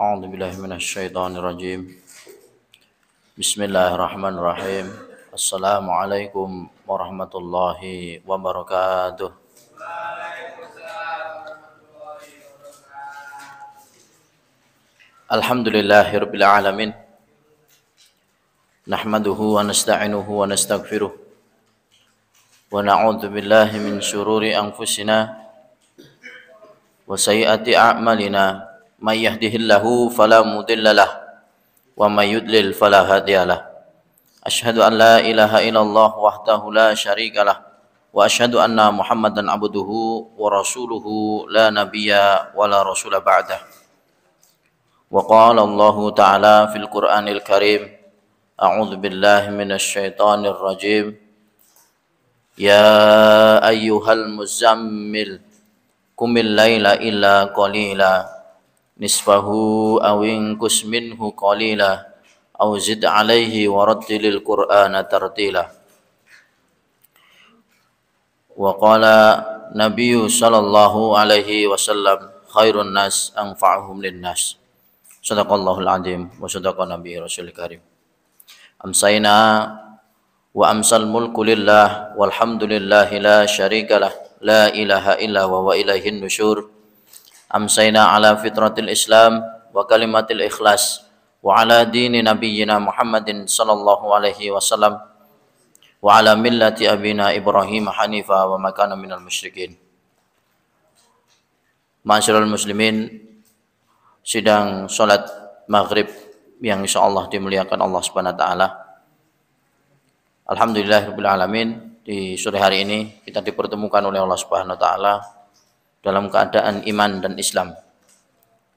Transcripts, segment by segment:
A'udzubillahi minasyaitonirrajim. Bismillahirrahmanirrahim. Assalamualaikum warahmatullahi wabarakatuh. Alhamdulillahirabbil alamin. Nahmaduhu wa nasta'inuhu wa nastaghfiruh. Wa na'udzu billahi min syururi anfusina wa sayyiati a'malina. May yahdihillahu fala mudilla lah wa may yudlil fala hadiyalah. Asyhadu an la ilaha illallah wahdahu la syarikalah wa asyhadu anna Muhammadan abduhu wa rasuluhu la nabiyya wa la rasula ba'dah. Wa qala Allah ta'ala fil Qur'anil Karim, a'udzu billahi minasy syaithanir rajim. Ya ayyuhal muzammil qumil laila illa qalila nisfahu aw inqus minhu qalila aw zid alaihi warattilil qur'ana tartila. Wa qala nabiyyu sallallahu alaihi wasallam khairun nas anfa'uhum linnas. Shadaqallahul azim wa shadaqa nabiyyu rasul karim. Amsayna wa amsal mulku lillah walhamdulillahi la syarikalah la ilaha illa wa ilaihin nusyur. Amsayna ala fitratil Islam wa kalimatil ikhlas wa ala dini nabiyyina Muhammadin sallallahu alaihi wasallam wa ala millati abina Ibrahim hanifa wa makana minal musyrikin. Ma'asyiral muslimin, sidang salat maghrib yang insyaallah dimuliakan Allah Subhanahu wa taala. Alhamdulillahirabbil alamin, di sore hari ini kita dipertemukan oleh Allah Subhanahu wa taala dalam keadaan iman dan Islam,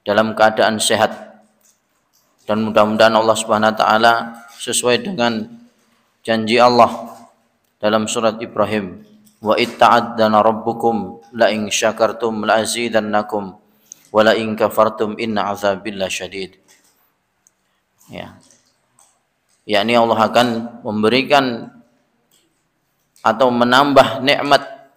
dalam keadaan sehat, dan mudah-mudahan Allah Subhanahu wa taala sesuai dengan janji Allah dalam surat Ibrahim, wa itta'adzana rabbukum la in syakartum la azidannakum wa la in kafartum inna azabil lasyadid. Ya. Yakni Allah akan memberikan atau menambah nikmat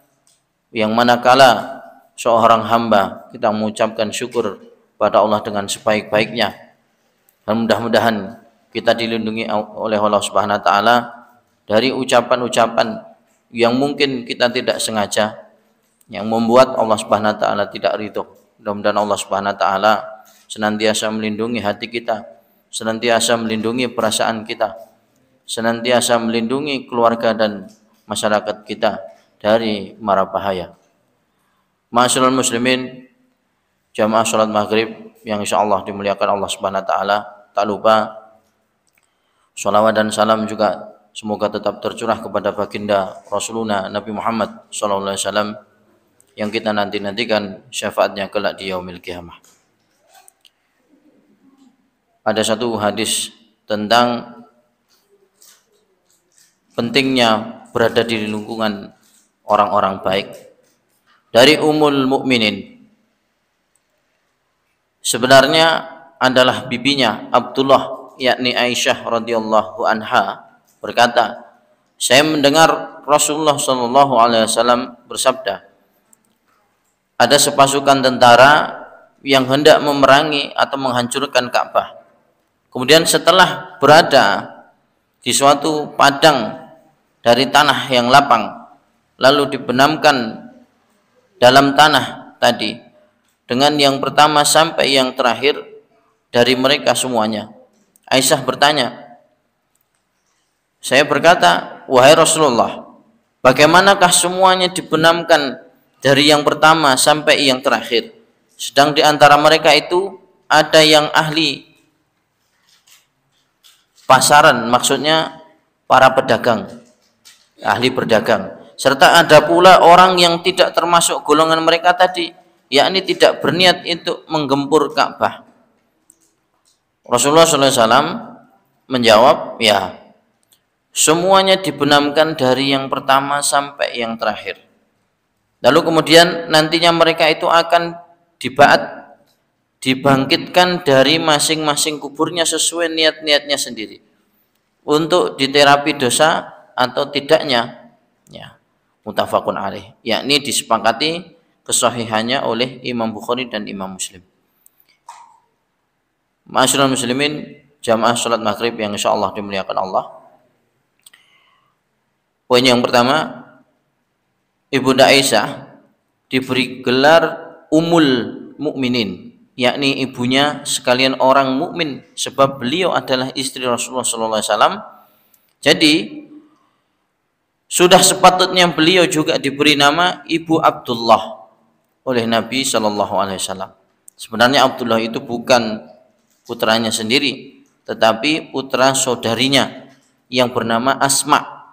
yang manakala seorang hamba kita mengucapkan syukur pada Allah dengan sebaik-baiknya. Dan mudah-mudahan kita dilindungi oleh Allah Subhanahu wa taala dari ucapan-ucapan yang mungkin kita tidak sengaja yang membuat Allah Subhanahu wa taala tidak ridho. Mudah-mudahan Allah Subhanahu wa taala senantiasa melindungi hati kita, senantiasa melindungi perasaan kita, senantiasa melindungi keluarga dan masyarakat kita dari mara bahaya. Ma'asyiral muslimin, jamaah salat maghrib yang insyaallah dimuliakan Allah Subhanahu wa taala, tak lupa sholawat dan salam juga semoga tetap tercurah kepada baginda Rasulullah Nabi Muhammad sallallahu alaihi wasallam yang kita nantikan syafaatnya kelak di yaumil qiyamah. Ada satu hadis tentang pentingnya berada di lingkungan orang-orang baik dari Ummul Mukminin. Sebenarnya adalah bibinya Abdullah yakni Aisyah radhiyallahu anha berkata, saya mendengar Rasulullah Shallallahu Alaihi Wasallam bersabda, ada sepasukan tentara yang hendak memerangi atau menghancurkan Ka'bah. Kemudian setelah berada di suatu padang dari tanah yang lapang, lalu dibenamkan dalam tanah tadi dengan yang pertama sampai yang terakhir dari mereka semuanya. Aisyah bertanya, saya berkata, wahai Rasulullah, bagaimanakah semuanya dibenamkan dari yang pertama sampai yang terakhir, sedang di antara mereka itu ada yang ahli pasaran, maksudnya para pedagang, ahli berdagang, serta ada pula orang yang tidak termasuk golongan mereka tadi, yakni tidak berniat untuk menggempur Ka'bah. Rasulullah SAW menjawab, ya, semuanya dibenamkan dari yang pertama sampai yang terakhir. Lalu kemudian nantinya mereka itu akan dibangkitkan dari masing-masing kuburnya sesuai niat-niatnya sendiri untuk diterapi dosa atau tidaknya, ya, muttafaqun alaih, yakni disepakati kesahihannya oleh Imam Bukhari dan Imam Muslim. Ma'asyiral muslimin, jamaah salat maghrib yang insyaallah dimuliakan Allah. Poin yang pertama, Ibunda Aisyah diberi gelar Ummul Mukminin, yakni ibunya sekalian orang mukmin, sebab beliau adalah istri Rasulullah SAW. Jadi sudah sepatutnya beliau juga diberi nama Ibu Abdullah oleh Nabi SAW. Sebenarnya Abdullah itu bukan putranya sendiri, tetapi putra saudarinya yang bernama Asma.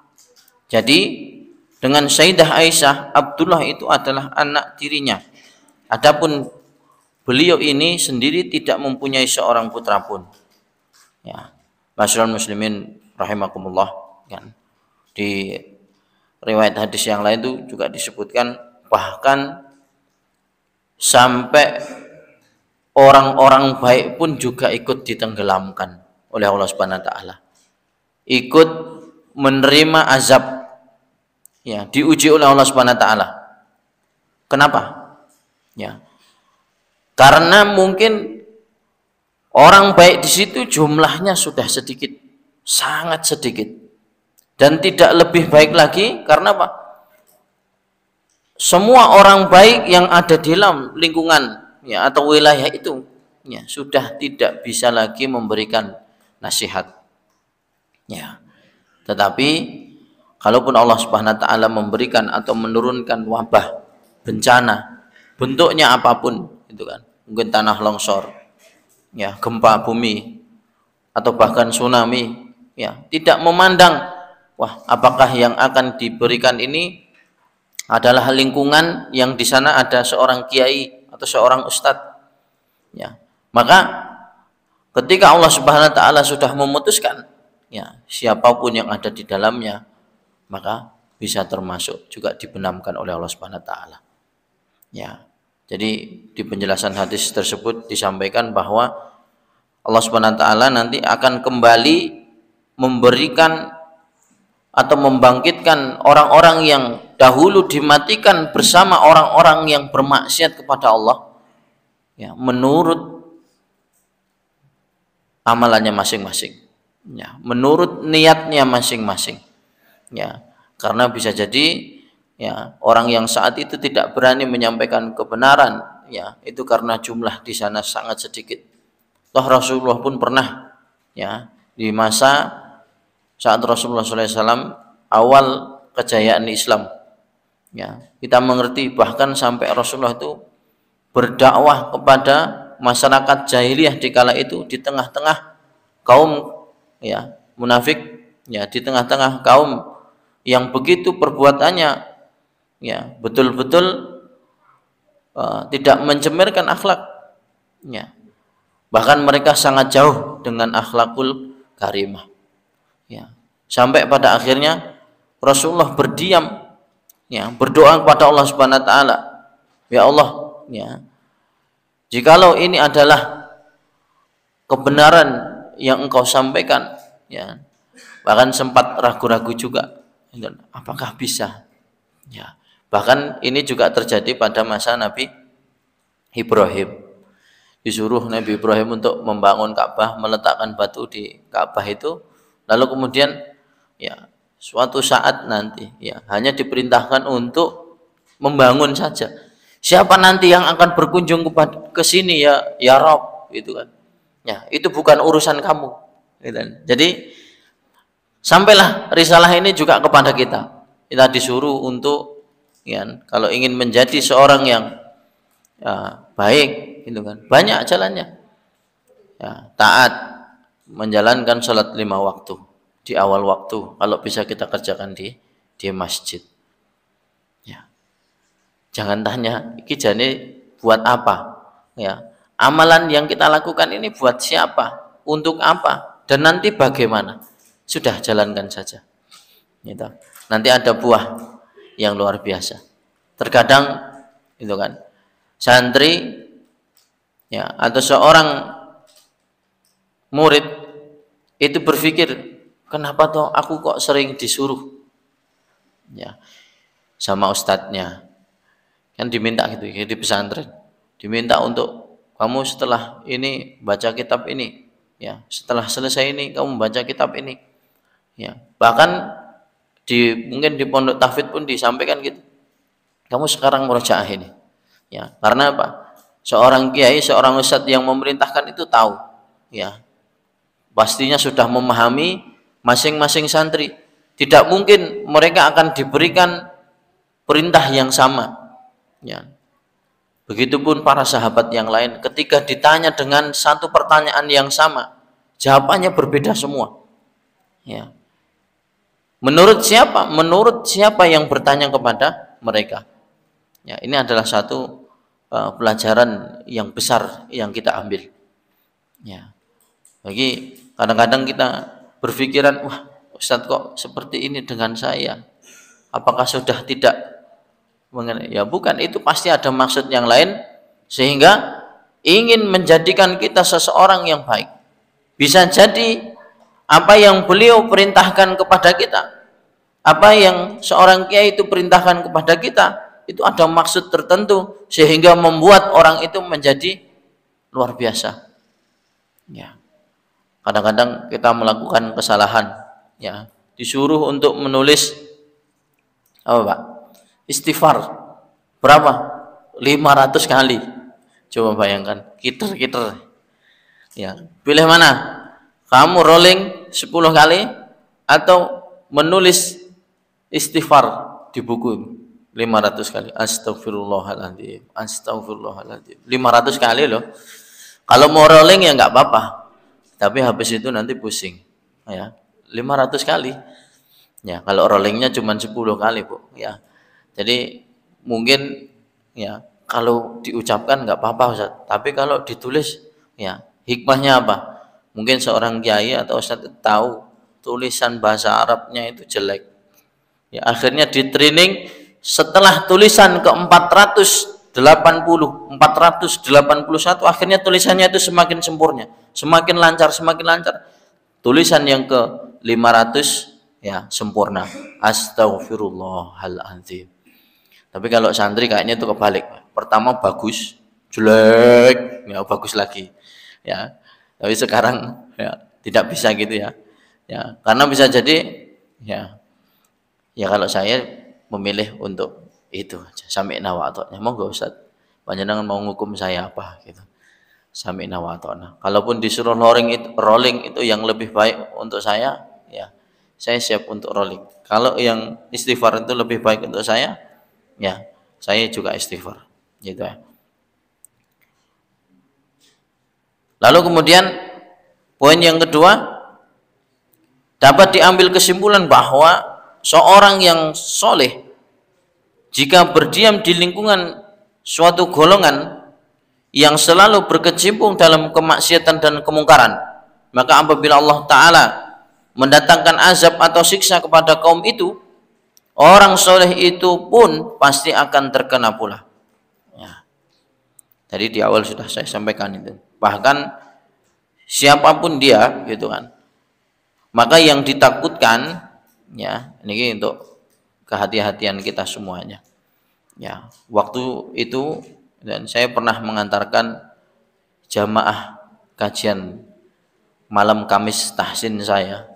Jadi dengan Sayyidah Aisyah, Abdullah itu adalah anak tirinya. Adapun beliau ini sendiri tidak mempunyai seorang putra pun. Ya, Ma'asyiral muslimin rahimakumullah, kan. Di riwayat hadis yang lain itu juga disebutkan bahkan sampai orang-orang baik pun juga ikut ditenggelamkan oleh Allah Subhanahu wa taala. Ikut menerima azab, ya, diuji oleh Allah Subhanahu wa taala. Kenapa? Ya. Karena mungkin orang baik di situ jumlahnya sudah sedikit, sangat sedikit. Dan tidak lebih baik lagi karena apa? Semua orang baik yang ada di dalam lingkungan, ya, atau wilayah itu, ya, sudah tidak bisa lagi memberikan nasihat. Ya. Tetapi kalaupun Allah Subhanahu wa taala memberikan atau menurunkan wabah, bencana, bentuknya apapun, itu kan, mungkin tanah longsor, ya, gempa bumi, atau bahkan tsunami, ya, tidak memandang, wah, apakah yang akan diberikan ini adalah lingkungan yang di sana ada seorang kiai atau seorang ustadz, ya, maka ketika Allah Subhanahu wa taala sudah memutuskan, ya, siapapun yang ada di dalamnya, maka bisa termasuk juga dibenamkan oleh Allah Subhanahu wa taala. Ya. Jadi di penjelasan hadis tersebut disampaikan bahwa Allah Subhanahu wa taala nanti akan kembali memberikan atau membangkitkan orang-orang yang dahulu dimatikan bersama orang-orang yang bermaksiat kepada Allah, ya, menurut amalannya masing-masing, ya, menurut niatnya masing-masing, ya, karena bisa jadi, ya, orang yang saat itu tidak berani menyampaikan kebenaran, ya, itu karena jumlah di sana sangat sedikit. Toh Rasulullah pun pernah, ya, di masa saat Rasulullah SAW awal kejayaan Islam, ya, kita mengerti bahkan sampai Rasulullah itu berdakwah kepada masyarakat jahiliyah di kala itu di tengah-tengah kaum, ya, munafik, ya, di tengah-tengah kaum yang begitu perbuatannya, ya, betul-betul tidak mencemarkan akhlak, ya, bahkan mereka sangat jauh dengan akhlakul karimah, ya, sampai pada akhirnya Rasulullah berdiam, ya, berdoa kepada Allah Subhanahu wa taala, ya Allah, ya, jikalau ini adalah kebenaran yang engkau sampaikan, ya, bahkan sempat ragu-ragu juga, Apakah bisa? Ya. Bahkan ini juga terjadi pada masa Nabi Ibrahim. Disuruh Nabi Ibrahim untuk membangun Ka'bah, meletakkan batu di Ka'bah itu, lalu kemudian ya suatu saat nanti ya hanya diperintahkan untuk membangun saja. Siapa nanti yang akan berkunjung ke sini ya Rob, gitu kan. Ya, itu bukan urusan kamu. Gitu kan. Jadi sampailah risalah ini juga kepada kita. Kita disuruh untuk ya, kalau ingin menjadi seorang yang ya, baik, gitu kan. Banyak jalannya. Ya, taat, menjalankan sholat 5 waktu di awal waktu. Kalau bisa kita kerjakan di masjid. Ya. Jangan tanya, iki jane buat apa? Ya. Amalan yang kita lakukan ini buat siapa? Untuk apa? Dan nanti bagaimana? Sudah jalankan saja. Gitu. Nanti ada buah yang luar biasa. Terkadang itu kan santri ya atau seorang murid itu berpikir, kenapa toh aku kok sering disuruh ya sama ustadznya, kan diminta gitu ya di pesantren, diminta untuk kamu setelah ini baca kitab ini ya, setelah selesai ini kamu baca kitab ini ya, bahkan mungkin di pondok tahfidz pun disampaikan gitu, kamu sekarang murojaah ini ya, karena apa, seorang kiai, seorang ustadz yang memerintahkan itu tahu ya, pastinya sudah memahami masing-masing santri, tidak mungkin mereka akan diberikan perintah yang sama ya. Begitupun para sahabat yang lain, ketika ditanya dengan satu pertanyaan yang sama, jawabannya berbeda semua ya. Menurut siapa? Menurut siapa yang bertanya kepada mereka ya. Ini adalah satu pelajaran yang besar yang kita ambil ya. Bagi kadang-kadang kita berpikiran, wah Ustadz kok seperti ini dengan saya, apakah sudah tidak mengenai? Ya bukan, itu pasti ada maksud yang lain, sehingga ingin menjadikan kita seseorang yang baik. Bisa jadi apa yang beliau perintahkan kepada kita, apa yang seorang kiai itu perintahkan kepada kita, itu ada maksud tertentu sehingga membuat orang itu menjadi luar biasa ya. Kadang-kadang kita melakukan kesalahan ya, disuruh untuk menulis apa Pak? Istighfar berapa? 500 kali. Coba bayangkan, kiter-kiter ya, pilih mana? Kamu rolling 10 kali atau menulis istighfar di buku 500 kali. Astagfirullahaladzim, astagfirullahaladzim, 500 kali loh. Kalau mau rolling ya nggak apa-apa, tapi habis itu nanti pusing ya. 500 kali ya, kalau rollingnya cuma 10 kali Bu ya. Jadi mungkin ya kalau diucapkan nggak apa-apa Ustaz, tapi kalau ditulis ya hikmahnya apa? Mungkin seorang kiai atau Ustaz tahu tulisan bahasa Arabnya itu jelek ya, akhirnya di training setelah tulisan ke 481 akhirnya tulisannya itu semakin sempurna, semakin lancar, semakin lancar. Tulisan yang ke 500 ya sempurna, astagfirullahaladzim. Tapi kalau santri kayaknya itu kebalik, pertama bagus, jelek ya, bagus lagi ya. Tapi sekarang ya tidak bisa gitu ya, ya karena bisa jadi ya kalau saya memilih untuk itu aja, sami'na wa ata'na. Monggo Ustaz, panjenengan mau ngukum saya apa gitu, sami'na wa ata'na. Kalaupun disuruh rolling itu yang lebih baik untuk saya ya, saya siap untuk rolling. Kalau yang istighfar itu lebih baik untuk saya ya, saya juga istighfar gitu ya. Lalu kemudian poin yang kedua, dapat diambil kesimpulan bahwa seorang yang soleh jika berdiam di lingkungan suatu golongan yang selalu berkecimpung dalam kemaksiatan dan kemungkaran, maka apabila Allah Ta'ala mendatangkan azab atau siksa kepada kaum itu, orang soleh itu pun pasti akan terkena pula ya. Tadi di awal sudah saya sampaikan itu, bahkan siapapun dia gitu kan, maka yang ditakutkan Ya, ini untuk kehati-hatian kita semuanya. Ya, waktu itu dan saya pernah mengantarkan jamaah kajian malam Kamis tahsin saya.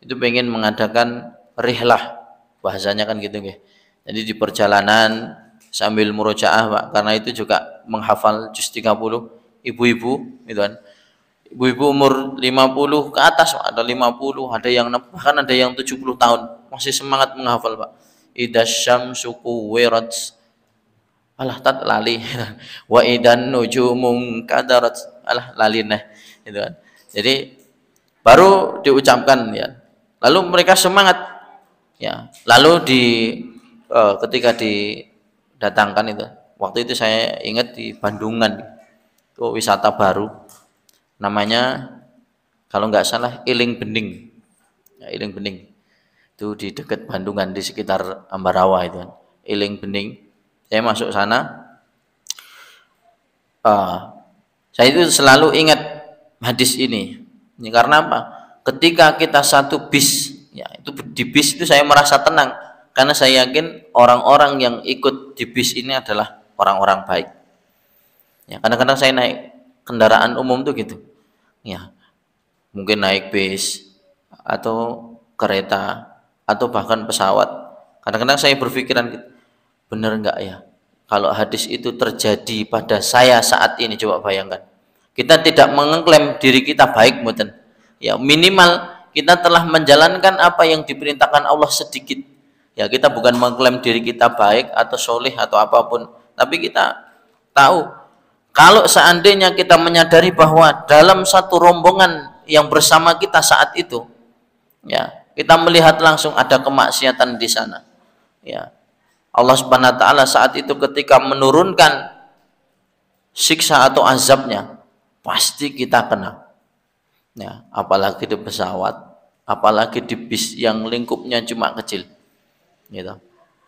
Itu pengen mengadakan rihlah, bahasanya kan gitu nggih. Jadi di perjalanan sambil murojaah Pak, karena itu juga menghafal juz 30 ibu-ibu gitu kan. Ibu-ibu umur 50 ke atas Pak, ada 50, ada yang bahkan ada yang 70 tahun masih semangat menghafal Pak. Idasyamsu kuwirat, alah tat lali wa idan nujumun kadarat, alah lali nah gitu kan. Jadi baru diucapkan ya. Lalu mereka semangat ya. Lalu ketika didatangkan itu, waktu itu saya ingat di Bandungan itu wisata baru namanya kalau nggak salah Iling Bening. Ya, Iling Bening itu di dekat Bandungan di sekitar Ambarawa itu kan. Iling Bening. Saya masuk sana. Saya itu selalu ingat hadis ini. Ini karena apa? Ketika kita satu bis, ya itu di bis itu saya merasa tenang karena saya yakin orang-orang yang ikut di bis ini adalah orang-orang baik. Ya, kadang-kadang saya naik kendaraan umum tuh gitu. Ya, mungkin naik bis atau kereta atau bahkan pesawat. Kadang-kadang saya berpikiran gitu, bener nggak ya? Kalau hadis itu terjadi pada saya saat ini, coba bayangkan. Kita tidak mengklaim diri kita baik, mboten. Ya, minimal kita telah menjalankan apa yang diperintahkan Allah sedikit. Ya, kita bukan mengklaim diri kita baik atau soleh atau apapun, tapi kita tahu kalau seandainya kita menyadari bahwa dalam satu rombongan yang bersama kita saat itu, ya, kita melihat langsung ada kemaksiatan di sana. Ya, Allah Subhanahu wa taala saat itu ketika menurunkan siksa atau azabnya, pasti kita kena. Ya, apalagi di pesawat, apalagi di bis yang lingkupnya cuma kecil, gitu.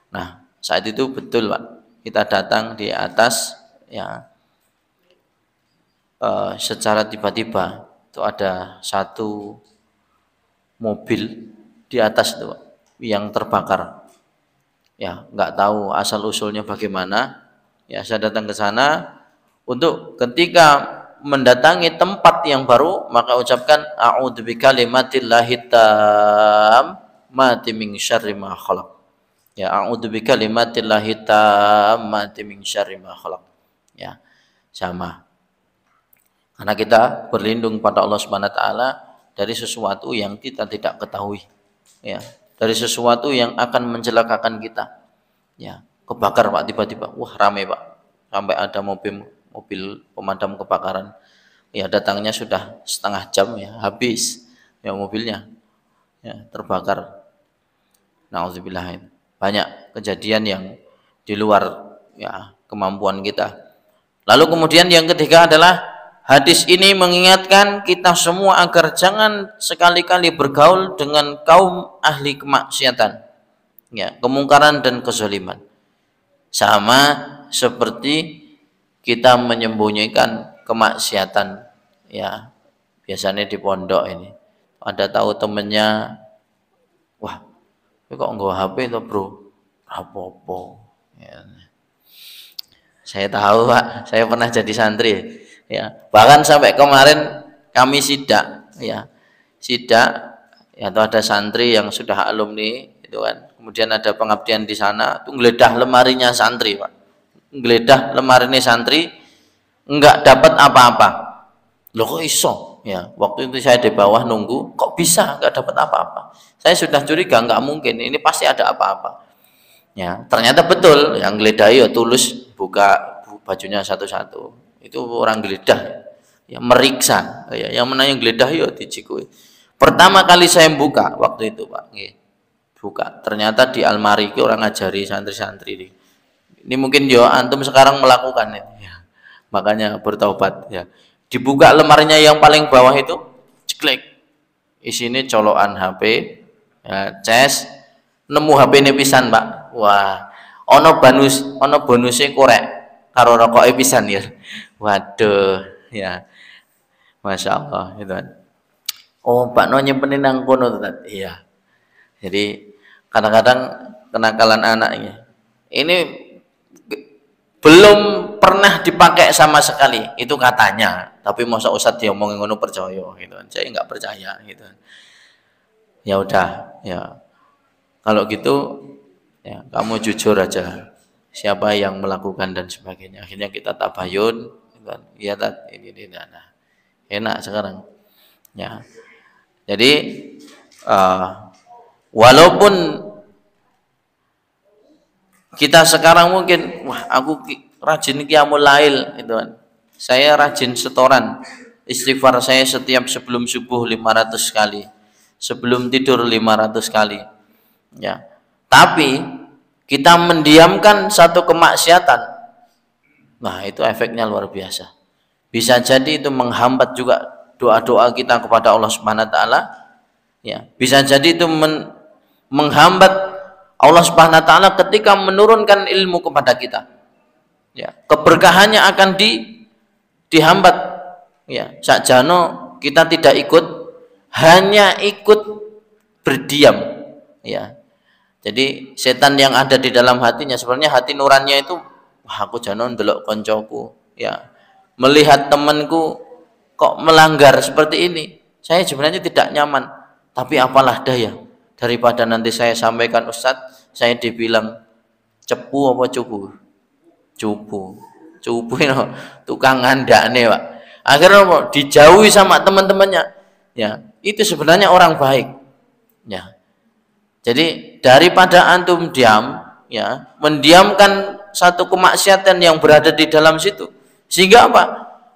Nah, saat itu betul Pak, kita datang di atas, ya, secara tiba-tiba itu ada satu mobil di atas itu Pak, yang terbakar. Ya, nggak tahu asal usulnya bagaimana. Ya, saya datang ke sana untuk ketika mendatangi tempat yang baru maka ucapkan a'udzu bikalimatillahi tammati min syarri ma khalaq. Ya, a'udzu bikalimatillahi tammati min syarri ma khalaq. Ya, sama. Karena kita berlindung pada Allah Subhanahu wa taala dari sesuatu yang kita tidak ketahui. Ya, dari sesuatu yang akan mencelakakan kita. Ya, kebakar Pak tiba-tiba. Wah, rame Pak. Sampai ada mobil pemadam kebakaran. Ya, datangnya sudah setengah jam ya, habis ya mobilnya. Ya, terbakar. Nauzubillah. Banyak kejadian yang di luar ya kemampuan kita. Lalu kemudian yang ketiga adalah hadis ini mengingatkan kita semua agar jangan sekali-kali bergaul dengan kaum ahli kemaksiatan. Ya, kemungkaran dan kezaliman. Sama seperti kita menyembunyikan kemaksiatan, ya biasanya di pondok ini ada tahu temennya, wah kok nggak HP itu bro, apa-apa ya. Saya tahu Pak, saya pernah jadi santri ya, bahkan sampai kemarin kami sidak ya, atau ada santri yang sudah alumni itu kan, kemudian ada pengabdian di sana tuh geledah lemarinya santri Pak, geledah lemarinya santri enggak dapat apa-apa. Loh kok iso? Ya, waktu itu saya di bawah nunggu, kok bisa enggak dapat apa-apa? Saya sudah curiga enggak mungkin, ini pasti ada apa-apa. Ya, ternyata betul yang geledah ya tulus buka bajunya satu-satu. Itu orang geledah ya, meriksa. Ya, yang menanya geledah ya dicikui. Pertama kali saya buka waktu itu Pak, buka, ternyata di almari itu orang ngajari santri-santri ini mungkin yo antum sekarang melakukan ini ya. Makanya bertaubat ya. Dibuka lemarinya yang paling bawah itu, ceklek. Isinya colokan HP, ya, ces, nemu HP ini pisan Pak. Wah, ono bonusnya korek karo rokok pisan ya. Waduh, ya. Masya Allah itu kan. Oh, Pak No nyimpenin nang kono tuh. Iya. Jadi kadang-kadang kenakalan anaknya ini belum pernah dipakai sama sekali, itu katanya. Tapi masa Ustadz dia ngomongin ngono percaya gitu kan. Saya nggak percaya gitu kan. Ya udah, ya. Kalau gitu ya kamu jujur aja. Siapa yang melakukan dan sebagainya. Akhirnya kita tabayun gitu kan. Iya ini nah. Enak sekarang. Ya. Jadi walaupun kita sekarang mungkin, wah aku rajin qiyamul lail gitu kan. Saya rajin setoran. Istighfar saya setiap sebelum subuh 500 kali. Sebelum tidur 500 kali. Ya. Tapi kita mendiamkan satu kemaksiatan. Nah, itu efeknya luar biasa. Bisa jadi itu menghambat juga doa-doa kita kepada Allah Subhanahu wa taala. Ya, bisa jadi itu menghambat Allah Subhanahu wa taala ketika menurunkan ilmu kepada kita. Ya, keberkahannya akan dihambat. Ya, sakjano kita tidak ikut, hanya ikut berdiam. Ya. Jadi setan yang ada di dalam hatinya, sebenarnya hati nuraninya itu, wah aku janon ndelok koncoku, ya. Melihat temanku kok melanggar seperti ini, saya sebenarnya tidak nyaman. Tapi apalah daya, daripada nanti saya sampaikan Ustadz, saya dibilang cepu apa cupu? Cupu itu tukang ngandakne, Pak. Akhirnya dijauhi sama teman-temannya. Ya, itu sebenarnya orang baik. Ya. Jadi daripada antum diam, ya, mendiamkan satu kemaksiatan yang berada di dalam situ, sehingga apa?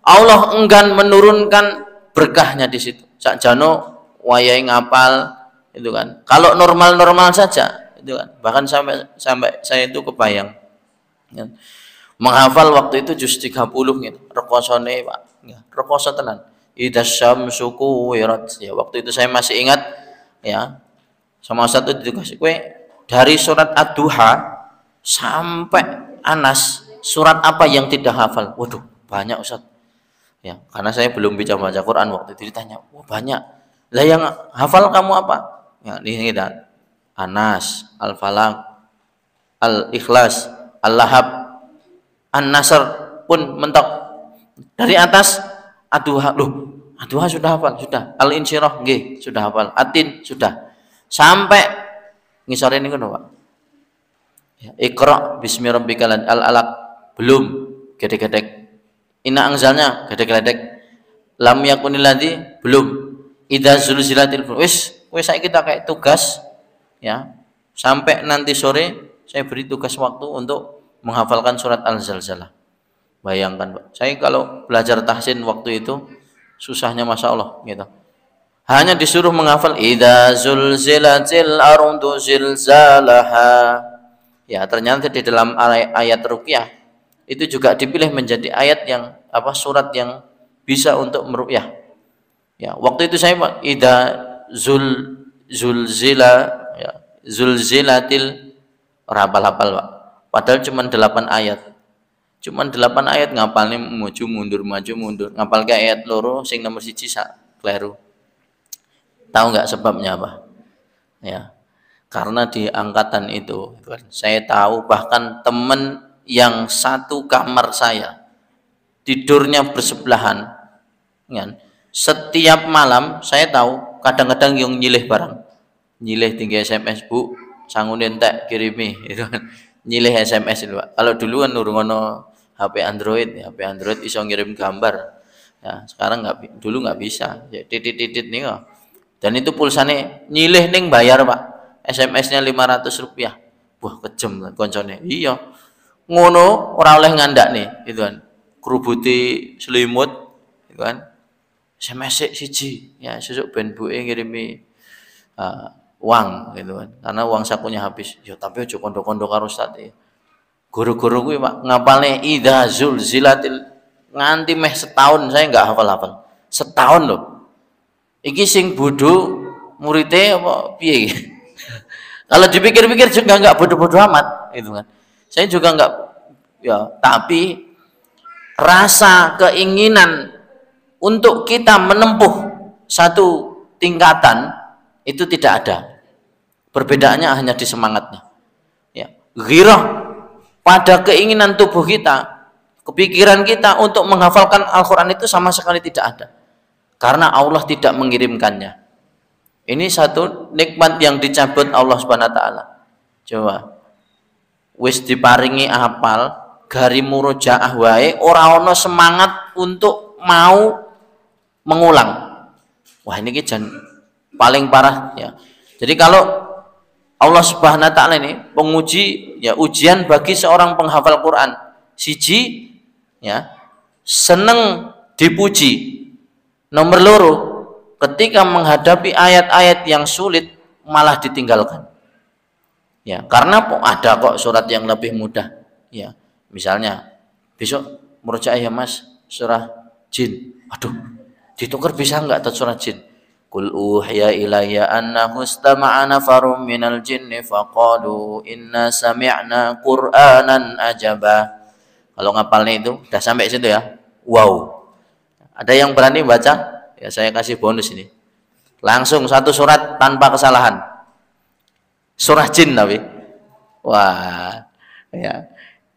Allah enggan menurunkan berkahnya di situ. Sakjano wayai ngapal itu kan. Kalau normal-normal saja itu kan. Bahkan sampai saya itu kebayang. Ya. Menghafal waktu itu juz 30 gitu. Rekosone, Pak. Ya, rekoso tenan. Idasyamsu kuwirat. Ya, waktu itu saya masih ingat ya. Sama satu dikasih kue dari surat Ad-Duha sampai Anas, surat apa yang tidak hafal? Waduh, banyak Ustaz. Ya, karena saya belum bisa baca Quran waktu itu ditanya, wah banyak. Lah yang hafal kamu apa? Ya, ini dan Anas, Al-Falaq, Al-Ikhlas, Al-Lahab, An-Nasr pun mentok. Dari atas Ad-Duha, loh, Ad-Duha sudah hafal, sudah. Al-Insyirah nggih, sudah hafal. Atin sudah. Sampai ngisore niku Pak. Ya, Iqra bismi rabbikal alaq belum gedek-gedek. Inna anzalnya gedek-gedek. Lam yakunil ladzi belum. Idza zulzilatil wis saiki kita kayak tugas ya. Sampai nanti sore saya beri tugas waktu untuk menghafalkan surat Al-Zalzalah. Bayangkan, Pak. Saya kalau belajar tahsin waktu itu susahnya Masya Allah gitu. Hanya disuruh menghafal idza zulzilatil ardu zilzalaha. Ya, ternyata di dalam ayat ruqyah itu juga dipilih menjadi ayat yang apa surat yang bisa untuk meruqyah. Ya, waktu itu saya idza zulzila ya, zulzilatil hafal-hafal, Pak. Padahal cuma 8 ayat. Cuma 8 ayat ngapalnya maju mundur. Ngapal ke ayat loro sing nomor 1 sak kleru. Tahu nggak sebabnya apa? Ya, karena di angkatan itu kan, saya tahu bahkan teman yang satu kamar saya tidurnya bersebelahan, kan? Setiap malam saya tahu kadang-kadang yang nyilih barang, nyilih tinggi SMS bu, sanggup entek kirimi, itu kan, nyilih SMS itu Pak. Kalau dulu kan nurungono HP Android, ya, HP Android iso ngirim gambar, ya sekarang dulu nggak bisa, ya, titit nih kok. Dan itu pulsane nyilih ning bayar Pak, SMS-nya 500 rupiah. Wah kejem kan koncone. Iya ngono ora oleh ngandak nih gitu kan, kerubuti selimut gitu kan, SMS siji ya sesuk ben buke ngirimi uang gitu kan, karena uang sakunya habis. Ya tapi aja kondo-kondo karo Ustaz ya. Guru-guru kuwi Pak ngapalne idza zulzilatil nganti meh setahun saya nggak hafal-hafal. Setahun loh. Iki sing bodoh muridnya apa piye? Kalau dipikir-pikir juga nggak bodoh-bodoh amat, itu kan. Saya juga nggak, ya. Tapi rasa keinginan untuk kita menempuh satu tingkatan itu tidak ada. Perbedaannya hanya di semangatnya. Ya, ghirah pada keinginan tubuh kita, kepikiran kita untuk menghafalkan Al-Quran itu sama sekali tidak ada. Karena Allah tidak mengirimkannya. Ini satu nikmat yang dicabut Allah Subhanahu wa taala. Coba wis diparingi hafal, gari murojaah wae ora ana semangat untuk mau mengulang. Wah, ini jan paling parah ya. Jadi kalau Allah Subhanahu wa taala ini penguji ya, ujian bagi seorang penghafal Quran. Siji ya, seneng dipuji. Nomor loro, ketika menghadapi ayat-ayat yang sulit malah ditinggalkan. Ya, karena ada kok surat yang lebih mudah. Ya, misalnya besok murojaah ya Mas, surah Jin. Aduh, ditukar bisa enggak tuh surah Jin? Qul uhiya ilayya annahu istama'a nafarum minal jinni faqalu inna sami'na qur'anan ajaba. Kalau ngapalnya itu udah sampai situ ya. Wow. Ada yang berani baca? Ya saya kasih bonus ini. Langsung satu surat tanpa kesalahan. Surah Jin tapi. Wah, ya.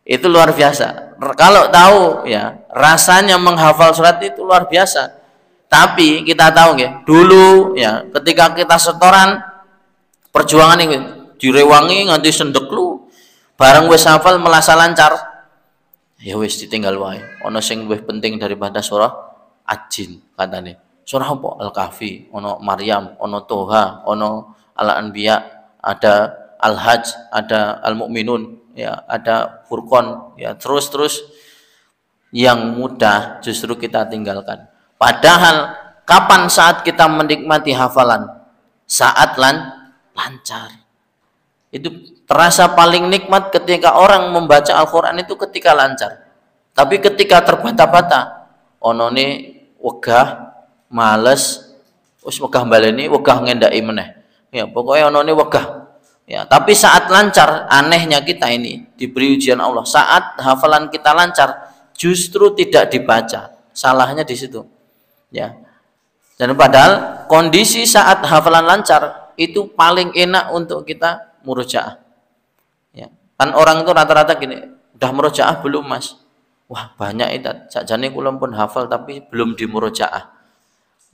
Itu luar biasa. Kalau tahu ya, rasanya menghafal surat itu luar biasa. Tapi kita tahu ya, dulu ya ketika kita setoran perjuangan ini direwangi nganti sendek lu. Bareng wis hafal melasa lancar. Ya wis ditinggal wae. Ono sing lebih penting daripada surah Ad-Jin katanya. Surah apa? Al-Kahfi, ono Maryam, ono Toha, ono Al-Anbiya, ada Al-Hajj, ada Al-Mu'minun, ya, ada Furqan, ya, terus yang mudah justru kita tinggalkan. Padahal kapan saat kita menikmati hafalan? Saat lancar. Itu terasa paling nikmat ketika orang membaca Al-Qur'an itu ketika lancar. Tapi ketika terbata-bata, onone wegah, males, wis wegah baleni, wegah ngendaki meneh. Ya, pokoknya onone wegah. Ya, tapi saat lancar, anehnya kita ini diberi ujian Allah. Saat hafalan kita lancar, justru tidak dibaca. Salahnya di situ. Ya. Dan padahal kondisi saat hafalan lancar itu paling enak untuk kita murojaah. Ya. Kan orang itu rata-rata gini, udah murojaah belum Mas? Wah, banyak itu. Sakjane kula pun hafal tapi belum di murojaah.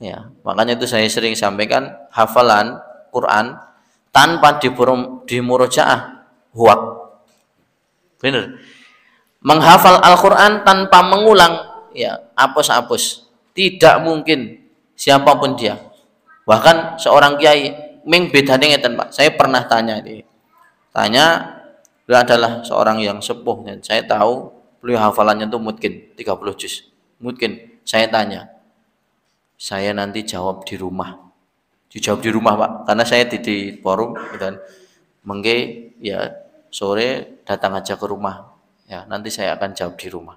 Ya, makanya itu saya sering sampaikan hafalan Quran tanpa di murojaah huwak. Benar. Menghafal Al-Qur'an tanpa mengulang ya apus-apus. Tidak mungkin siapapun dia. Bahkan seorang kiai ming bedane ngeten, Pak. Saya pernah tanya ini. Beliau adalah seorang yang sepuh dan saya tahu beliau hafalannya tuh mungkin 30 juz. Mungkin saya tanya. Saya nanti jawab di rumah. Dijawab di rumah, Pak. Karena saya di forum dan mengke ya sore datang aja ke rumah. Ya, nanti saya akan jawab di rumah.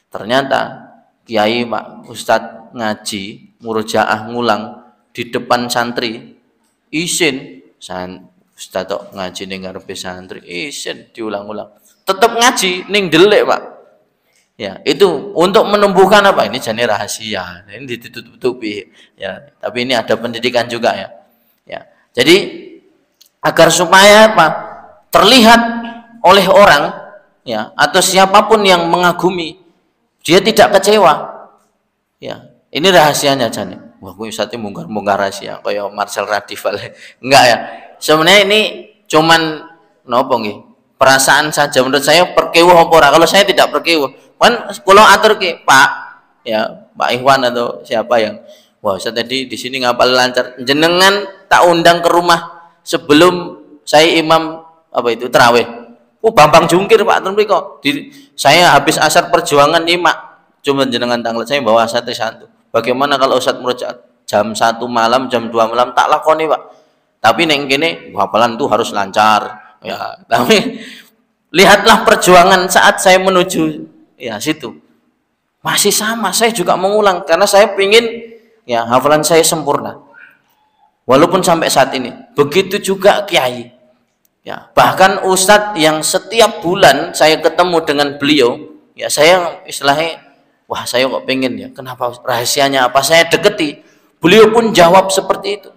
Ternyata kiai Pak Ustadz ngaji murojaah ngulang di depan santri isin Ustadz tok ngaji ning ngarepe santri isin diulang-ulang tetap ngaji ning delik Pak ya itu untuk menumbuhkan apa ini jane rahasia ini ditutup-tutupi ya tapi ini ada pendidikan juga ya jadi agar supaya apa terlihat oleh orang ya atau siapapun yang mengagumi dia tidak kecewa. Ya, ini rahasianya jane. Wah, kuwi ustadz bongkar rahasia kaya Marcel Radifal. Enggak ya. Sebenarnya ini cuman nopo nggih? Perasaan saja menurut saya perkewuh apa ora. Kalau saya tidak perkewuh. Kan kula aturke, Pak, ya, Pak Ikhwan atau siapa yang wah, ustadz tadi di sini ngapal lancar. Jenengan tak undang ke rumah sebelum saya imam apa itu tarawih. Bambang jungkir Pak Tun kok. Saya habis asar perjuangan nyimak. Cuma jenengan tanglet saya bawa satu. Bagaimana kalau Ustadz murojaah jam 1 malam, jam 2 malam tak lakoni Pak. Tapi neng kene hafalan itu harus lancar. Ya, tapi lihatlah perjuangan saat saya menuju ya situ. Masih sama, saya juga mengulang karena saya pingin ya hafalan saya sempurna. Walaupun sampai saat ini. Begitu juga kiai. Ya, bahkan Ustadz yang setiap bulan saya ketemu dengan beliau, ya saya istilahnya, wah saya kok pengen ya, kenapa rahasianya apa saya deketi, beliau pun jawab seperti itu.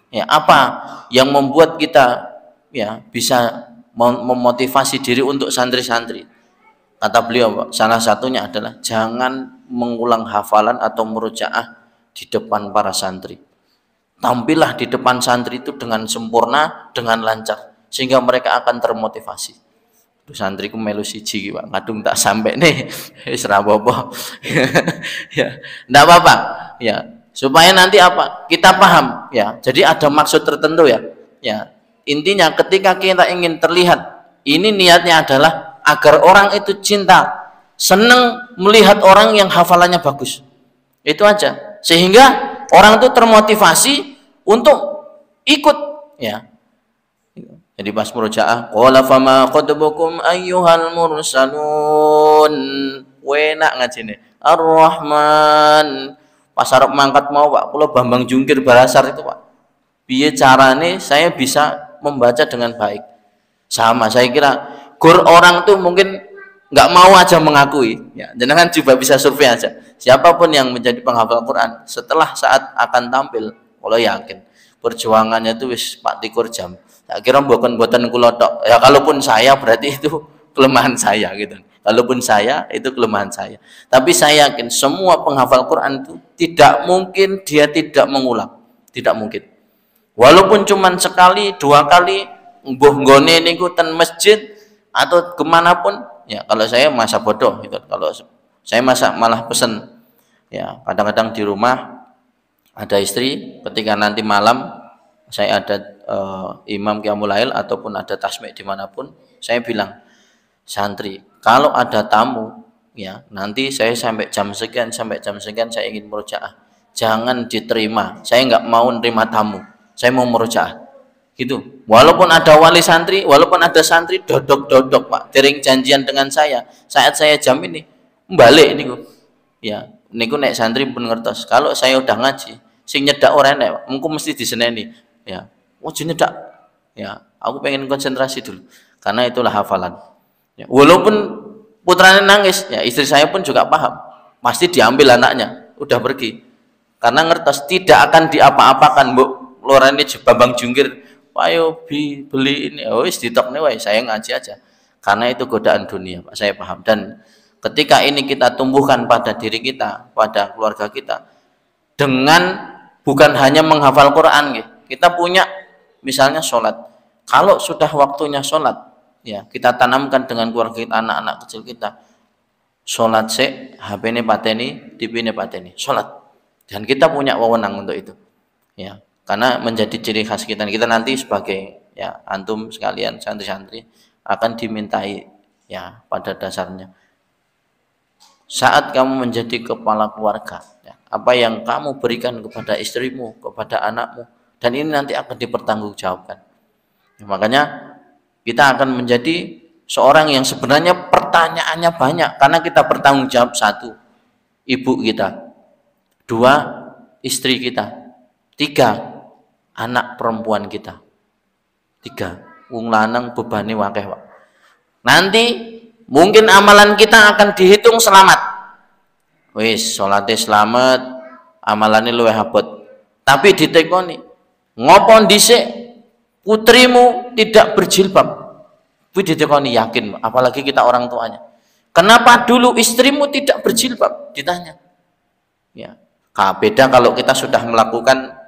Ya apa yang membuat kita ya bisa memotivasi diri untuk santri-santri. Kata beliau, salah satunya adalah jangan mengulang hafalan atau murojaah di depan para santri. Tampillah di depan santri itu dengan sempurna, dengan lancar, sehingga mereka akan termotivasi. Tuh santriku melu siji Pak, kadung tak sampai nih, wis ra apa-apa. Ya, enggak apa-apa. Ya, supaya nanti apa? Kita paham, ya. Jadi ada maksud tertentu ya. Ya. Intinya ketika kita ingin terlihat, ini niatnya adalah agar orang itu cinta, senang melihat orang yang hafalannya bagus. Itu aja. Sehingga orang itu termotivasi untuk ikut, ya. Jadi pas murojaah, qala fama qadbukum ayyuhal mursalun. Enak ngajine. Ar-Rahman. Pas arep mangkat mau Pak, kula Bambang Jungkir Barasar itu Pak. Piye carane saya bisa membaca dengan baik? Sama, saya kira gur orang tuh mungkin nggak mau aja mengakui. Ya, jenengan coba bisa survei aja. Siapapun yang menjadi penghafal Quran setelah saat akan tampil, kalau yakin perjuangannya itu wis Pak Tikur jam. Tak kira bukan kula tok. Ya kalaupun saya berarti itu kelemahan saya gitu. Kalaupun saya itu kelemahan saya. Tapi saya yakin semua penghafal Quran itu tidak mungkin dia tidak mengulang. Tidak mungkin. Walaupun cuman sekali, dua kali, mbuh nggone niku ten masjid atau kemanapun, ya kalau saya masa bodoh gitu. Kalau saya malah pesen, ya kadang-kadang di rumah ada istri, ketika nanti malam saya ada imam qiyamul lail ataupun ada tasbih dimanapun, saya bilang, santri kalau ada tamu, ya nanti saya sampai jam sekian saya ingin murojaah, jangan diterima, saya nggak mau nerima tamu, saya mau murojaah gitu. Walaupun ada wali santri, walaupun ada santri dodok Pak, dereng janjian dengan saya, saat saya jam ini balik niku, ya niku nek santri pun ngertos, kalau saya udah ngaji sing nyedak ora enek, engko mesti diseneni, ya nyedak, ya aku pengen konsentrasi dulu, karena itulah hafalan. Ya, walaupun putranya nangis, ya istri saya pun juga paham, pasti diambil anaknya, udah pergi, karena ngertos tidak akan diapa-apakan. Bu lorane Bambang Jungkir, ayo beli ini, oh wis ditokne wae, saya ngaji aja, karena itu godaan dunia Pak, saya paham. Dan ketika ini kita tumbuhkan pada diri kita, pada keluarga kita, dengan bukan hanya menghafal Quran, kita punya misalnya sholat, kalau sudah waktunya sholat, ya kita tanamkan dengan keluarga kita, anak-anak kecil kita, sholat HP ini pateni, TV ini pateni, sholat, dan kita punya wewenang untuk itu, ya karena menjadi ciri khas kita. Kita nanti sebagai, ya antum sekalian santri-santri akan dimintai, ya pada dasarnya saat kamu menjadi kepala keluarga, ya, apa yang kamu berikan kepada istrimu, kepada anakmu, dan ini nanti akan dipertanggungjawabkan. Ya, makanya kita akan menjadi seorang yang sebenarnya pertanyaannya banyak, karena kita bertanggung jawab, satu, ibu kita, dua, istri kita, tiga, anak perempuan kita, tiga, wong lanang bebane wakeh Pak. Nanti mungkin amalan kita akan dihitung selamat, wis salate selamat, amalane luwih abot, tapi ditekoni ngopo dhisik putrimu tidak berjilbab, kuwi ditekoni yakin, apalagi kita orang tuanya, kenapa dulu istrimu tidak berjilbab, ditanya. Ya beda kalau kita sudah melakukan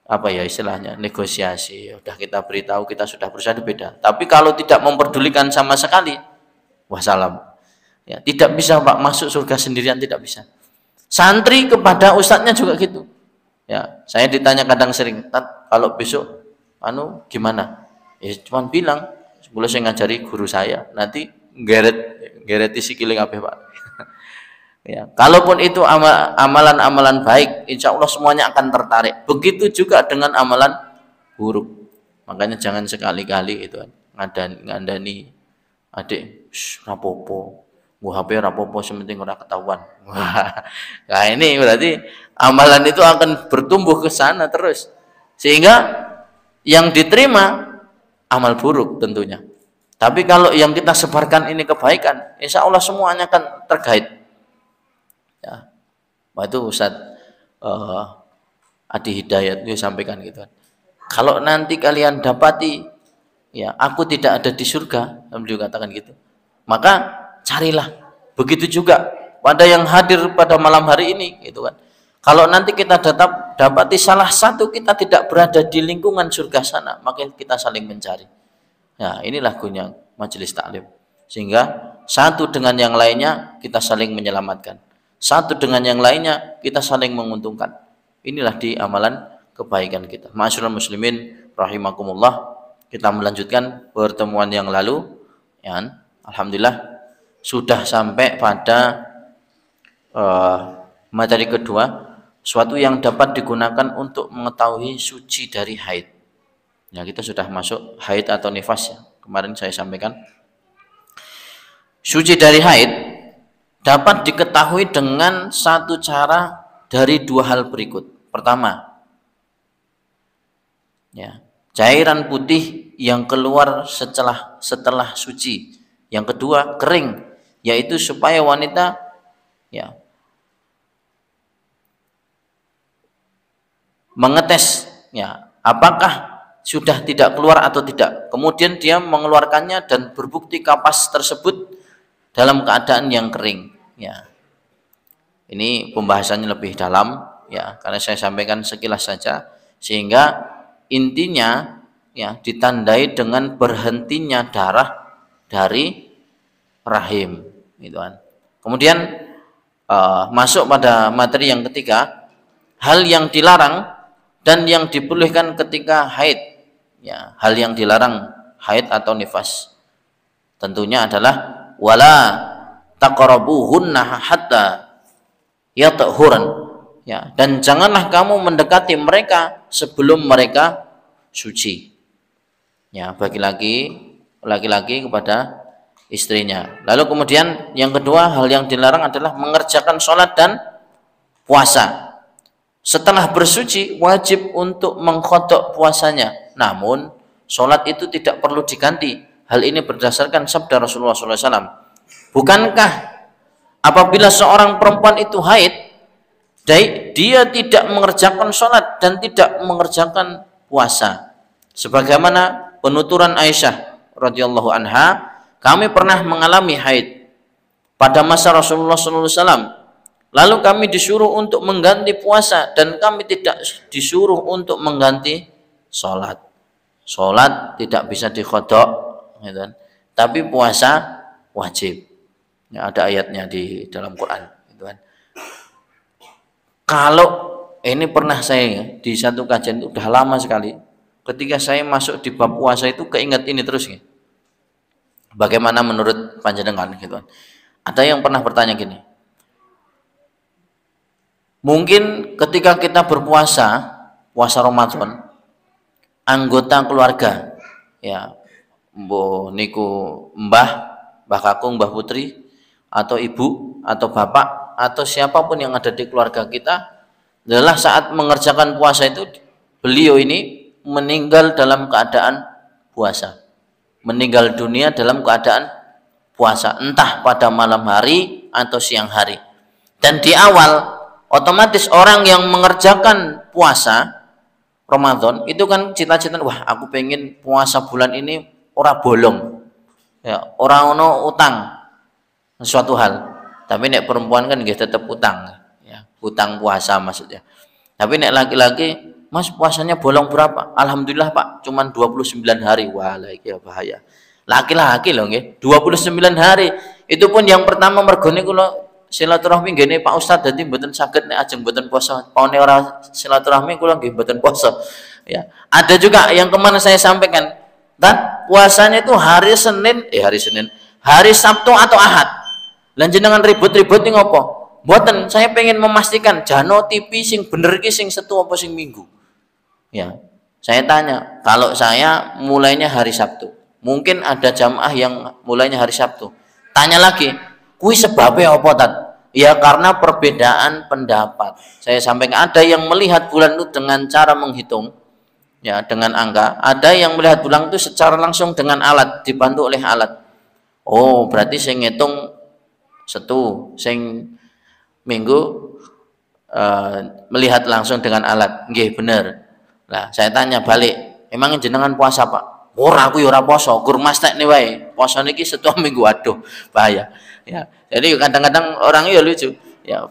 apa ya istilahnya negosiasi, udah kita beritahu, kita sudah berusaha, beda. Tapi kalau tidak memperdulikan sama sekali, wassalam, ya tidak bisa Pak masuk surga sendirian, tidak bisa. Santri kepada ustadznya juga gitu, ya saya ditanya kadang sering, kalau besok gimana, ya cuman bilang, boleh saya ngajari guru saya, nanti geret sikile kabeh Pak. Ya, kalaupun itu amalan-amalan baik, insya Allah semuanya akan tertarik. Begitu juga dengan amalan buruk. Makanya jangan sekali-kali itu ngandani adik, rapopo, gua HP rapopo, sementing ora ketahuan. Nah ini berarti amalan itu akan bertumbuh ke sana terus, sehingga yang diterima amal buruk tentunya. Tapi kalau yang kita sebarkan ini kebaikan, insya Allah semuanya akan terkait. Ya, waktu Ustadz Adi Hidayat itu sampaikan gitu. Kalau nanti kalian dapati ya aku tidak ada di surga, beliau katakan gitu. Maka carilah. Begitu juga pada yang hadir pada malam hari ini, gitu kan. Kalau nanti kita dapati salah satu kita tidak berada di lingkungan surga sana, maka kita saling mencari. Nah, inilah guna majelis taklim. Sehingga satu dengan yang lainnya kita saling menyelamatkan. Satu dengan yang lainnya kita saling menguntungkan. Inilah di amalan kebaikan kita. Ma'asyiral muslimin rahimakumullah. Kita melanjutkan pertemuan yang lalu, ya. Alhamdulillah sudah sampai pada materi kedua, suatu yang dapat digunakan untuk mengetahui suci dari haid. Ya, kita sudah masuk haid atau nifas ya. Kemarin saya sampaikan. Suci dari haid dapat diketahui dengan satu cara dari dua hal berikut. Pertama, ya, cairan putih yang keluar setelah suci. Yang kedua, kering, yaitu supaya wanita ya mengetes ya apakah sudah tidak keluar atau tidak, kemudian dia mengeluarkannya dan berbukti kapas tersebut dalam keadaan yang kering ya. Ini pembahasannya lebih dalam ya, karena saya sampaikan sekilas saja, sehingga intinya ya ditandai dengan berhentinya darah dari rahim gitu kan. Kemudian masuk pada materi yang ketiga, hal yang dilarang dan yang dibolehkan ketika haid ya. Hal yang dilarang haid atau nifas tentunya adalah wala taqrabuhunna hatta yatahhuran ya, dan janganlah kamu mendekati mereka sebelum mereka suci ya, bagi laki-laki kepada istrinya. Lalu kemudian yang kedua, hal yang dilarang adalah mengerjakan sholat dan puasa. Setelah bersuci wajib untuk mengqadha puasanya, namun sholat itu tidak perlu diganti. Hal ini berdasarkan sabda Rasulullah SAW. Bukankah apabila seorang perempuan itu haid, dia tidak mengerjakan sholat dan tidak mengerjakan puasa, sebagaimana penuturan Aisyah radhiyallahu anha, kami pernah mengalami haid pada masa Rasulullah SAW. Lalu kami disuruh untuk mengganti puasa dan kami tidak disuruh untuk mengganti sholat. Sholat tidak bisa diqadha, gitu kan? Tapi puasa wajib. Ya, ada ayatnya di dalam Quran, gitu kan? Kalau ini pernah saya di satu kajian itu udah lama sekali. Ketika saya masuk di bab puasa itu keinget ini terus, gitu. Bagaimana menurut panjenengan, gitu kan? Ada yang pernah bertanya gini. Mungkin ketika kita berpuasa, puasa Ramadan, anggota keluarga, ya, mbah niku mbah kakung, mbah putri, atau ibu, atau bapak, atau siapapun yang ada di keluarga kita, adalah saat mengerjakan puasa itu, beliau ini meninggal dalam keadaan puasa, meninggal dunia dalam keadaan puasa, entah pada malam hari atau siang hari. Dan di awal otomatis orang yang mengerjakan puasa Ramadan itu kan cita-cita, wah aku pengen puasa bulan ini ora bolong ya, ora ono utang suatu hal. Tapi nek perempuan kan nggih tetap utang ya, utang puasa maksudnya. Tapi nek laki-laki, Mas puasanya bolong berapa? Alhamdulillah Pak, cuman 29 hari. Wah, iki ya bahaya. Laki-laki loh nggih, 29 hari. Itu pun yang pertama mergone kula silaturahmi nggene Pak Ustadz, dadi mboten saged nek ajeng mboten puasa. Paune ora silaturahmi kula nggih mboten puasa. Ya. Ada juga yang kemana saya sampaikan, dan puasanya itu hari Senin, hari Sabtu atau Ahad. Lan jenengan ribut-ribut ning ngopo? Mboten, saya pengen memastikan jano TV sing bener iki sing Setu apa sing Minggu. Ya. Saya tanya, kalau saya mulainya hari Sabtu, mungkin ada jamaah yang mulainya hari Sabtu. Tanya lagi, kuwi sebabnya apa Tat? Ya karena perbedaan pendapat. Saya sampaikan ada yang melihat bulan itu dengan cara menghitung ya, dengan angka, ada yang melihat bulan itu secara langsung dengan alat, dibantu oleh alat. Oh, berarti saya ngitung Setu, sing Minggu melihat langsung dengan alat. Nggih bener. Nah, saya tanya balik, emang jenengan puasa Pak? Ora aku ya ora poso, gur mastekne wae. Poso niki setua minggu, waduh, bahaya. Ya. Jadi kadang-kadang orang ya lucu. Ya.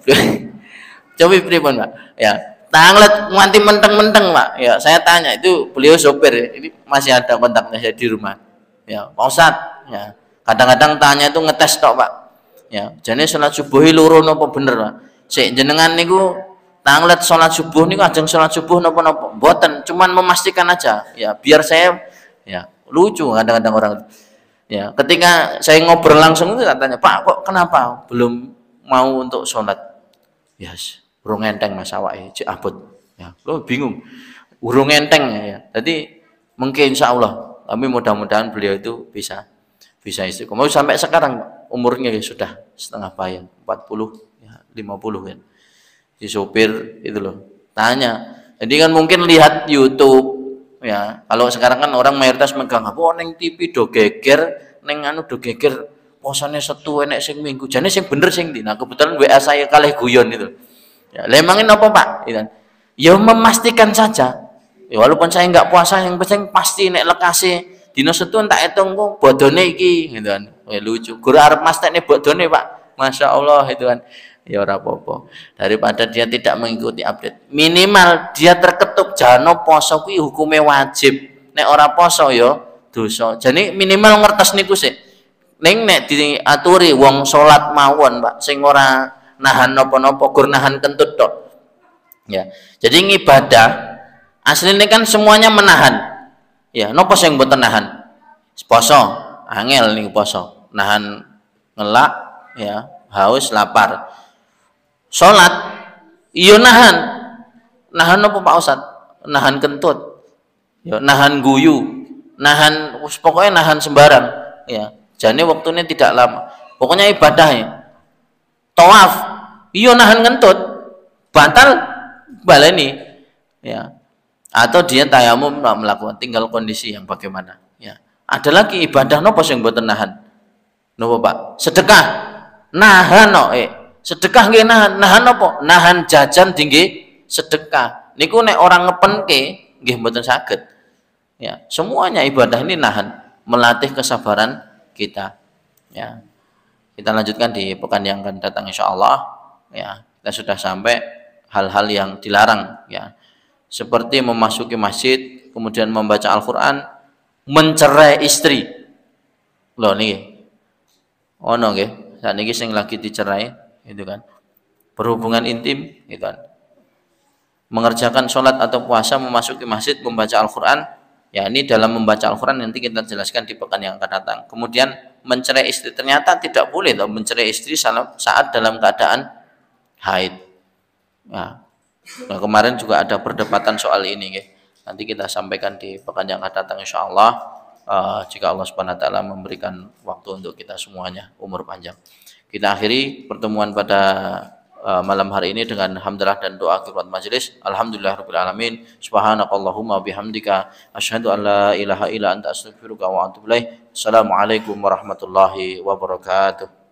Coba pripun, Pak? Ya. Tanglet nganti menteng-menteng, Pak. Ya, saya tanya itu beliau sopir ya. Ini masih ada kontaknya saya di rumah. Ya, Pak Ustad, ya. Kadang-kadang tanya itu ngetes tok, Pak. Ya, jane salat subuh loro napa bener, Pak? Sik jenengan niku tanglet salat subuh niku ajeng salat subuh napa-napa? Mboten, cuman memastikan aja. Ya, biar saya ya lucu kadang-kadang orang. Ya, ketika saya ngobrol langsung itu katanya, Pak, kok kenapa belum mau untuk sholat? Yes, urung enteng mas awake cek abot. Ya, lo bingung. Urung enteng ya. Jadi mungkin insya Allah, tapi mudah-mudahan beliau itu bisa istiqomah. Sampai sekarang umurnya ya sudah setengah bayan, 40 ya, 50 kan. Si sopir itu loh. Tanya. Jadi kan mungkin lihat YouTube ya. Kalau sekarang kan orang mayoritas megang apa neng TV do geger, neng anu do geger posane setu enek sing minggu. Jane sing bener sing ndi. Nah, kebetulan WA saya kalih guyon itu. Ya, lemangin apa Pak? Ya memastikan saja. Ya, walaupun saya enggak puasa yang penting pasti nek lekase dina setu tak hitung kok bodone iki gitu kan. Ya, lucu. Guru arep mastekne bodone Pak. Masya Allah itu kan. Ya ora apa-apa. Daripada dia tidak mengikuti update. Minimal dia terketuk jano poso kuwi hukume wajib. Nek ora poso ya dosa. Jadi minimal ngertes niku sik. Ning nek diaturi wong salat mawon, Pak, sing ora nahan napa-napa, gur nahan kentut tok. Ya. Jadi ngibadah aslinya kan semuanya menahan. Ya, napa sing mboten nahan? Poso, angel niku poso. Nahan ngelak ya, haus, lapar. Salat iya nahan apa Pak Ustad? Nahan kentut ya, nahan guyu, nahan pokoknya nahan sembarang ya, jane waktunya tidak lama pokoknya ibadah ya. Tawaf iya nahan kentut, batal baleni ya, atau dia tayamum melakukan, tinggal kondisi yang bagaimana ya. Ada lagi ibadah nopo sing mboten nahan nopo Pak? Sedekah nahan no sedekah nggih nahan apa? Nahan jajan tinggi sedekah. Niku nek orang ngepenke nggih mboten saged. Ya, semuanya ibadah ini nahan, melatih kesabaran kita. Ya. Kita lanjutkan di pekan yang akan datang insyaallah. Ya, kita sudah sampai hal-hal yang dilarang ya. Seperti memasuki masjid, kemudian membaca Al-Qur'an, mencerai istri. Loh niki. Ono nggih, sakniki sing lagi dicerai itu kan, berhubungan intim itu kan, mengerjakan sholat atau puasa, memasuki masjid, membaca Al-Quran ya, ini dalam membaca Al-Quran nanti kita jelaskan di pekan yang akan datang. Kemudian mencerai istri, ternyata tidak boleh loh mencerai istri saat dalam keadaan haid ya. Nah, kemarin juga ada perdebatan soal ini ya. Nanti kita sampaikan di pekan yang akan datang insyaallah, jika Allah Subhanahu wa taala memberikan waktu untuk kita semuanya umur panjang. Kita akhiri pertemuan pada malam hari ini dengan hamdalah dan doa akhir majelis. Alhamdulillahirabbil alamin. Subhanakallahumma bihamdika asyhadu an la ilaha illa anta astaghfiruka wa atubu ilaik. Assalamualaikum warahmatullahi wabarakatuh.